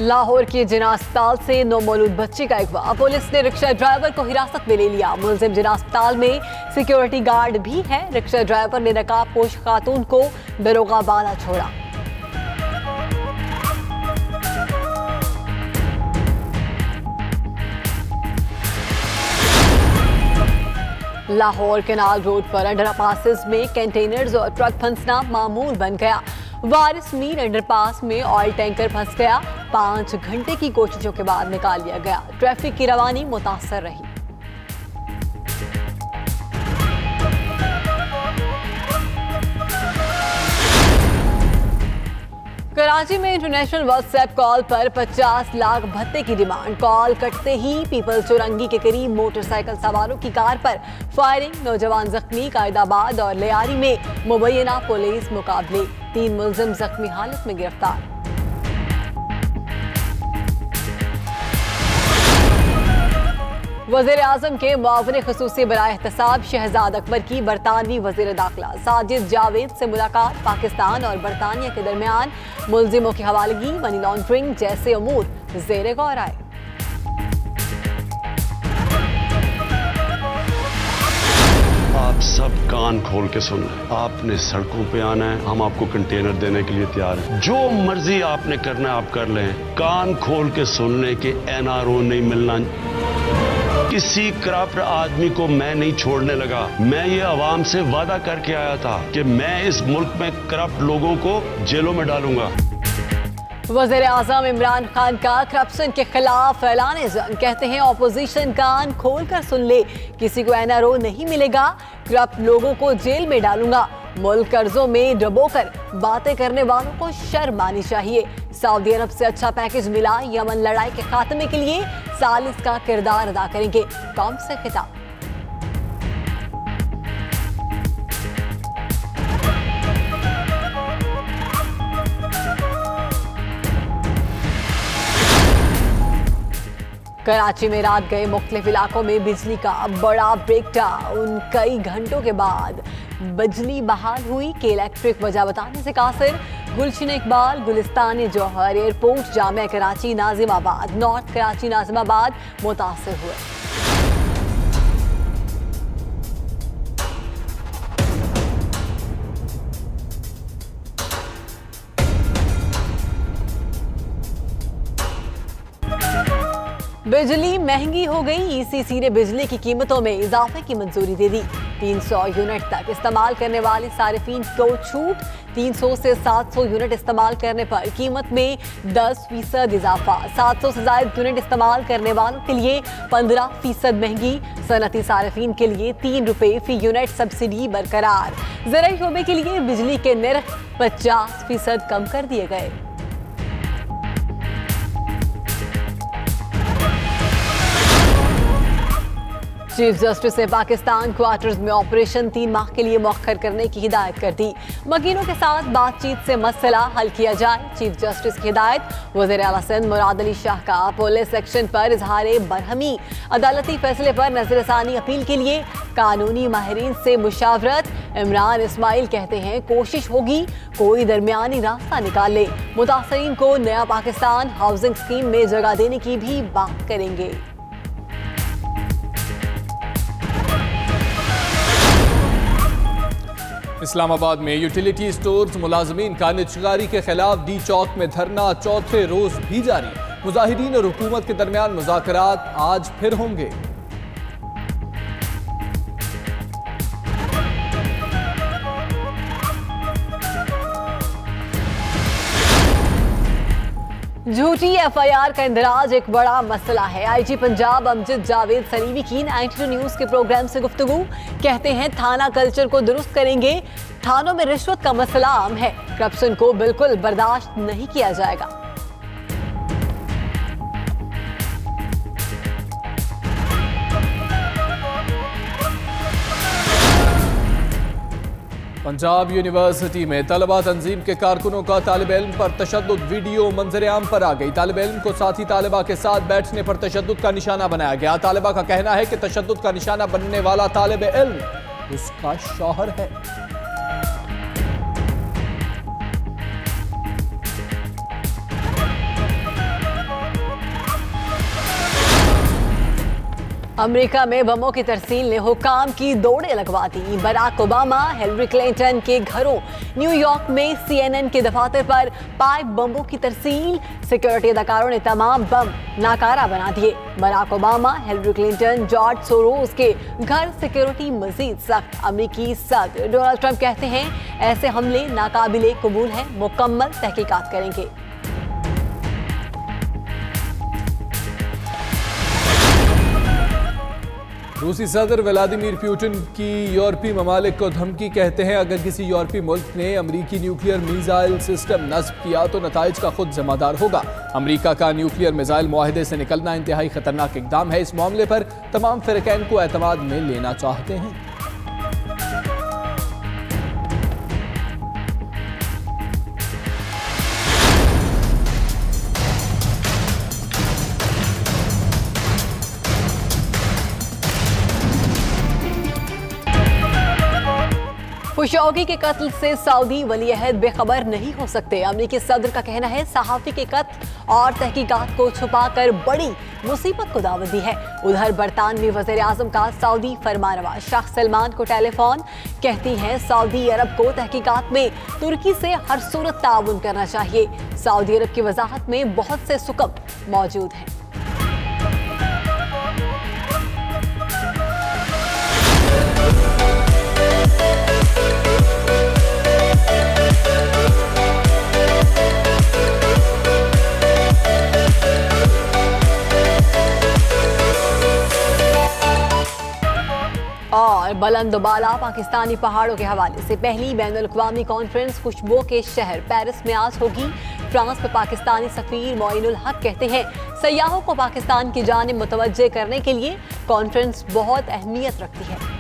लाहौर के जिना अस्पताल से नौमौलूद बच्ची का अगवा, पुलिस ने रिक्शा ड्राइवर को हिरासत में ले लिया। मुलजिम जिना अस्पताल में सिक्योरिटी गार्ड भी है। रिक्शा ड्राइवर ने नकाबपोश खातून को दरोगा बाला छोड़ा। लाहौर केनाल रोड पर अंडरपासेस में कंटेनर्स और ट्रक फंसना मामूल बन गया। वारिस मीर अंडरपास में ऑयल टैंकर फंस गया। 5 घंटे की कोशिशों के बाद निकाल लिया गया। ट्रैफिक की रवानी मुतासर रही। कराची में इंटरनेशनल व्हाट्सएप कॉल पर 50 लाख भत्ते की डिमांड। कॉल कटते ही पीपल्स चौरंगी के करीब मोटरसाइकिल सवारों की कार पर फायरिंग, नौजवान जख्मी। कायदाबाद और लियारी में मुबैना पुलिस मुकाबले, 3 मुलजिम जख्मी हालत में गिरफ्तार। वज़ीर आज़म के मुआविन ख़ुसूसी बराए एहतसाब शहजाद अकबर की बरतानवी वज़ीर दाखिला साजिद जावेद से मुलाकात। पाकिस्तान और बरतानिया के दरमियान मुलजिमों की हवालगी, मनी लॉन्ड्रिंग जैसे अमूर ज़ेरे गौर आए। आप सब कान खोल के सुन लें, आपने सड़कों पे आना है, हम आपको कंटेनर देने के लिए तैयार हैं। जो मर्जी आपने करना है आप कर लें, कान खोल के सुन लें कि NRO नहीं मिलना। किसी करप्ट आदमी को मैं नहीं छोड़ने लगा। मैं ये अवाम से वादा करके आया था कि मैं इस मुल्क में करप्ट लोगों को जेलों में डालूंगा। वज़ीर आज़म इमरान खान का करप्शन के खिलाफ ऐलान जंग, कहते हैं ऑपोजिशन कान खोल कर सुन ले, किसी को NRO नहीं मिलेगा, करप्ट लोगों को जेल में डालूंगा। मुल्क कर्जों में डुबोकर बातें करने वालों को शर्म आनी चाहिए। सऊदी अरब से अच्छा पैकेज मिला, यमन लड़ाई के खात्मे के लिए सालिस का किरदार अदा करेंगे, कौम से खिताब। कराची में रात गए मुख्तलिफ इलाकों में बिजली का बड़ा ब्रेकडाउन। कई घंटों के बाद बिजली बहाल हुई। के इलेक्ट्रिक वजह बताने से कासिर। गुलशन इकबाल, गुलिस्तान जौहर, एयरपोर्ट, जामिया कराची, नाजिमाबाद, नॉर्थ कराची, नाजिमाबाद मुतासर हुए। बिजली महंगी हो गई। ECC ने बिजली की कीमतों में इजाफे की मंजूरी दे दी। 300 यूनिट तक इस्तेमाल करने वाले सारिफीन को छूट। 300 से 700 यूनिट इस्तेमाल करने पर कीमत में 10% इजाफा। 700 से ज्यादा यूनिट इस्तेमाल करने वालों के लिए 15% महंगी। सनती सारिफीन के लिए 3 रुपए फी यूनिट सब्सिडी बरकरार। ज़राई शोबे के लिए बिजली के निर्ख 50% कम कर दिए गए। चीफ जस्टिस ने पाकिस्तान क्वार्टर्स में ऑपरेशन 3 माह के लिए मौखर करने की हिदायत कर दी। मकीनों के साथ बातचीत से मसला हल किया जाए, चीफ जस्टिस की हिदायत। वज़ीर आला सिंध मुराद अली शाह का पुलिस एक्शन पर इजहार बरहमी। अदालती फैसले पर नजरसानी अपील के लिए कानूनी माहिरीन से मुशावरत। इमरान इस्माइल कहते हैं कोशिश होगी कोई दरमियानी रास्ता निकाल ले। मुतासरीन को नया पाकिस्तान हाउसिंग स्कीम में जगह देने की भी बात करेंगे। इस्लामाबाद में यूटिलिटी स्टोर्स मुलाजमीन का निजगारी के खिलाफ डी चौक में धरना चौथे रोज भी जारी। मुजाहिदीन और हुकूमत के दरमियान मुज़ाकरात आज फिर होंगे। झूठी FIR का इंदराज एक बड़ा मसला है। IG पंजाब अमजद जावेद सलीमी की 92 न्यूज के प्रोग्राम से गुफ्तगू। कहते हैं थाना कल्चर को दुरुस्त करेंगे। थानों में रिश्वत का मसला आम है, करप्शन को बिल्कुल बर्दाश्त नहीं किया जाएगा। पंजाब यूनिवर्सिटी में तलबा तंजीम के कारकुनों का तालिब इल्म पर तशद्दुद वीडियो मंजर आम पर आ गई। तालिब इल्म को साथी तालिबा के साथ बैठने पर तशद्दुद का निशाना बनाया गया। तालिबा का कहना है कि तशद्दुद का निशाना बनने वाला तालिब इल्म उसका शौहर है। अमेरिका में बमों की तरसील ने हुक्काम की दौड़ें लगवा दी। बराक ओबामा, हिलरी क्लिंटन के घरों, न्यूयॉर्क में CNN के दफातर पर पाइप बमों की तरसील। सिक्योरिटी अहलकारों ने तमाम बम नाकारा बना दिए। Barack Obama, Hillary Clinton, George Soros के घर सिक्योरिटी मजीद सख्त। अमेरिकी सदर डोनाल्ड ट्रंप कहते हैं ऐसे हमले नाकाबिले कबूल हैं, मुकम्मल तहकीकात करेंगे। रूसी सदर व्लादिमीर पुतिन की यूरोपीय ममालिक को धमकी। कहते हैं अगर किसी यूरोपीय मुल्क ने अमरीकी न्यूक्लियर मिसाइल सिस्टम नस्ब किया तो नताइज का खुद जिम्मेदार होगा। अमरीका का न्यूक्लियर मिसाइल मुआहदे से निकलना इंतहाई खतरनाक इकदाम है। इस मामले पर तमाम फिरकैन को एतमाद में लेना चाहते हैं। खुशौगी के कत्ल से सऊदी वली-ए-अहद बेखबर नहीं हो सकते। अमेरिकी सदर का कहना है सहाफी के कत्ल और तहकीकात को छुपाकर बड़ी मुसीबत को दावत दी है। उधर बरतानवी वज़ीर आज़म का सऊदी फरमानरवा शाह सलमान को टेलीफोन। कहती हैं सऊदी अरब को तहकीकात में तुर्की से हर सूरत ताउन करना चाहिए। सऊदी अरब की वजाहत में बहुत से सुकब मौजूद हैं। और बुलंदबाला पाकिस्तानी पहाड़ों के हवाले से पहली बैनुल-अक़वामी कॉन्फ्रेंस खुशबू के शहर पेरिस में आज होगी। फ्रांस में पाकिस्तानी सफीर मोइनुल हक कहते हैं सयाहों को पाकिस्तान की जानिब मुतवज्जे करने के लिए कॉन्फ्रेंस बहुत अहमियत रखती है।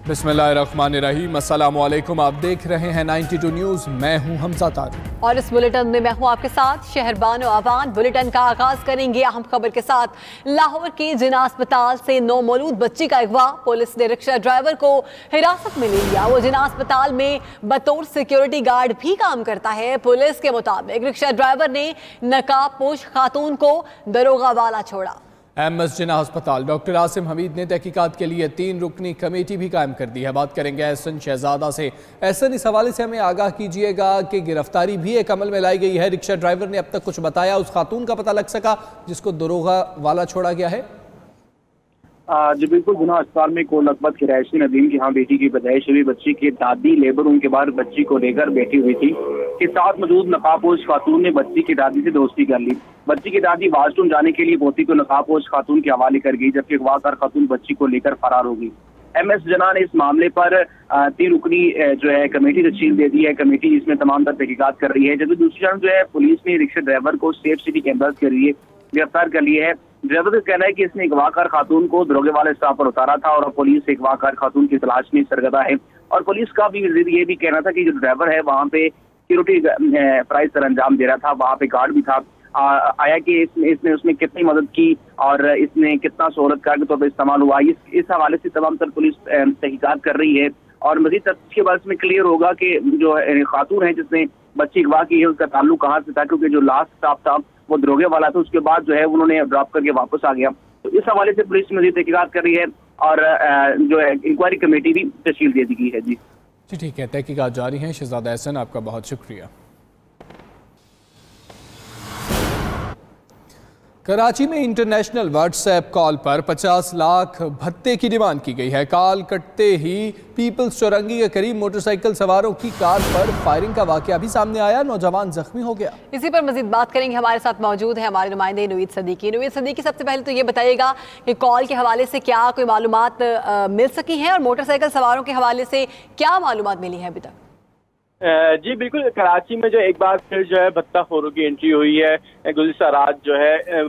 बिस्मिल्लाहिर्रहमानिर्रहीम, अस्सलामुअलैकुम। आप देख रहे हैं 92 न्यूज़। मैं हूं हमजा तार और इस बुलेटिन में मैं हूं आपके साथ शहरबानो आवान। बुलेटिन का आगाज करेंगे अहम खबर के साथ। लाहौर के जिना अस्पताल से 9 मौलूद बच्ची का अगवा। पुलिस ने रिक्शा ड्राइवर को हिरासत में ले लिया। वो जिना अस्पताल में बतौर सिक्योरिटी गार्ड भी काम करता है। पुलिस के मुताबिक रिक्शा ड्राइवर ने नकाबपोश खातून को दरोगा वाला छोड़ा। एमएस जिना अस्पताल डॉक्टर आसिम हमीद ने तहकीकात के लिए 3 रुकनी कमेटी भी कायम कर दी है। बात करेंगे एहसन शहजादा से। एहसन, इस हवाले से हमें आगाह कीजिएगा कि गिरफ्तारी भी एक अमल में लाई गई है। रिक्शा ड्राइवर ने अब तक कुछ बताया? उस खातून का पता लग सका जिसको दरोगा वाला छोड़ा गया है? जी बिल्कुल, जिना अस्पताल में कोल अकबत के रहायशी नदीम की यहाँ बेटी की पैदाइश हुई। बच्ची की दादी लेबर रूम के बाहर बच्ची को लेकर बैठी हुई थी। के साथ मौजूद नकाबपोश खातून ने बच्ची की दादी से दोस्ती कर ली। बच्ची की दादी वाशरूम जाने के लिए पोती को नकाबपोश खातून के हवाले कर गई, जबकि अगवाकार खातून बच्ची को लेकर फरार हो गई। एमएस जना ने इस मामले पर 3 रुकनी जो है कमेटी तश्कील दे दी है। कमेटी इसमें तमाम तर तहकीकात कर रही है। जबकि दूसरी तरफ जो है पुलिस ने रिक्शा ड्राइवर को सेफ सिटी कैंपस के लिए गिरफ्तार कर लिया है। ड्राइवर का कहना है कि इसने अगवाकार खातून को दरोगे वाले स्टाफ पर उतारा था और पुलिस अगवाकार खातून की तलाश में सरगर्दा है। और पुलिस का भी ये भी कहना था कि जो ड्राइवर है वहाँ पे सिक्योरिटी प्राइस सर अंजाम दे रहा था, वहाँ पे गार्ड भी था। आया कि इसने उसने कितनी मदद की और इसने कितना सहूलत कार के तौर पर इस्तेमाल हुआ। इस हवाले से तमाम तर पुलिस तहकीकात कर रही है और मजीद तफ्तीश के बाद इसमें क्लियर होगा कि जो खातून है जिसने बच्ची अगवा की है उसका ताल्लुक कहाँ से था, क्योंकि जो लास्ट स्टाफ था वो दरोगे वाला था। उसके बाद जो है उन्होंने ड्रॉप करके वापस आ गया। तो इस हवाले से पुलिस मजीद तहकीकात कर रही है और जो है इंक्वायरी कमेटी भी तश्कील दे दी गई है। जी ठीक है, तहकीकात जारी है। शहजादा एहसन, आपका बहुत शुक्रिया। कराची में इंटरनेशनल व्हाट्सएप कॉल पर 50 लाख भत्ते की डिमांड की गई है। कॉल कटते ही पीपल्स चौरंगी के करीब मोटरसाइकिल सवारों की कार पर फायरिंग का वाकया भी सामने आया। नौजवान जख्मी हो गया। इसी पर मजीद बात करेंगे। हमारे साथ मौजूद है हमारे नुमाइंदे नवीद सदीकी। नवीद सदीकी, सबसे पहले तो ये बताइएगा कि कॉल के हवाले से क्या कोई मालूमात मिल सकी हैं और मोटरसाइकिल सवारों के हवाले से क्या मालूमात मिली है अभी तक? जी बिल्कुल, कराची में जो एक बार फिर जो है भत्ताखोरों की एंट्री हुई है। गुज़िश्ता रात जो है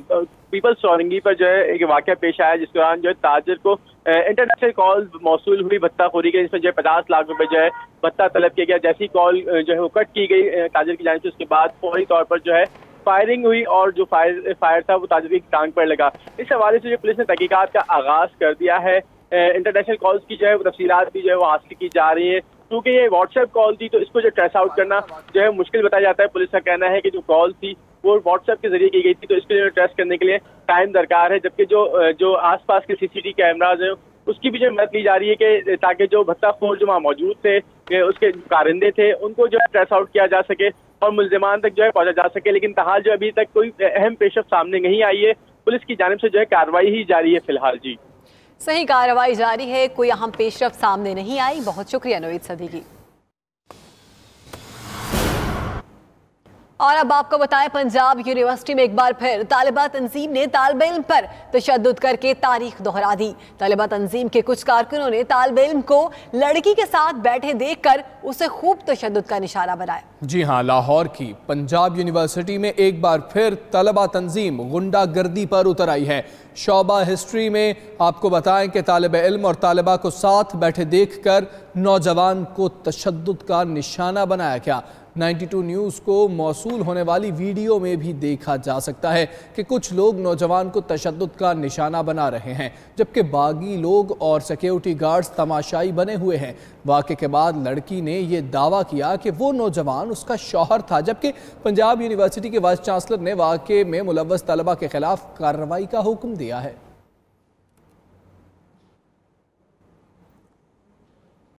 पीपल्स चौरंगी पर जो है एक वाक़या पेश आया, जिस दौरान जो है ताजर को इंटरनेशनल कॉल मौसूल हुई भत्ताखोरी के, जिसमें जो है 50 लाख रुपए जो है भत्ता तलब किया गया। जैसी कॉल जो है वो कट की गई ताजर की जानिब से, उसके बाद फौरी तौर पर जो है फायरिंग हुई और जो फायर था वो ताजिर की टांग पर लगा। इस हवाले से जो पुलिस ने तहकीकात का आगाज कर दिया है। इंटरनेशनल कॉल्स की जो है वो तफसीलात भी जो है वो हासिल की जा रही है। क्योंकि ये व्हाट्सएप कॉल थी तो इसको जो ट्रेस आउट करना जो है मुश्किल बताया जाता है। पुलिस का कहना है कि जो कॉल थी वो व्हाट्सएप के जरिए की गई थी, तो इसके लिए ट्रेस करने के लिए टाइम दरकार है। जबकि जो आसपास के सीसीटीवी कैमराज हैं उसकी भी जो मदद ली जा रही है कि ताकि जो भत्ताखोर जो वहाँ मौजूद थे, उसके कारिंदे थे, उनको जो है ट्रेस आउट किया जा सके और मुल्जिमान तक जो है पहुंचा जा सके। लेकिन ताहाल जो अभी तक कोई अहम पेशरफ सामने नहीं आई है। पुलिस की जानिब से जो है कार्रवाई ही जारी है फिलहाल। जी सही, कार्रवाई जारी है, कोई अहम पेशरफ सामने नहीं आई। बहुत शुक्रिया नवीद सदीकी। और अब आपको बताएं, पंजाब यूनिवर्सिटी में एक बार फिर तालिबा तंजीम ने तालिब इल्म पर तशद्दुद करके तारीख दोहरा दी। तालिबा तंजीम के कुछ कारकुनों ने तालिब इल्म को लड़की के साथ बैठे देखकर उसे खूब तशद्दुद का निशाना बनाया। जी हाँ, लाहौर की पंजाब यूनिवर्सिटी में एक बार फिर तालिबा तंजीम गुंडागर्दी पर उतर आई है। शोबा हिस्ट्री में आपको बताएं कि तालिब इल्म और तालिबा को साथ बैठे देखकर नौजवान को तशद्दुद का निशाना बनाया गया। 92 न्यूज़ को मौसूल होने वाली वीडियो में भी देखा जा सकता है कि कुछ लोग नौजवान को तशद्दुद का निशाना बना रहे हैं, जबकि बागी लोग और सिक्योरिटी गार्ड्स तमाशाई बने हुए हैं। वाक़े के बाद लड़की ने यह दावा किया कि वो नौजवान उसका शौहर था, जबकि पंजाब यूनिवर्सिटी के वाइस चांसलर ने वाक़े में मुलव्वस तलबा के खिलाफ कार्रवाई का हुक्म दिया है।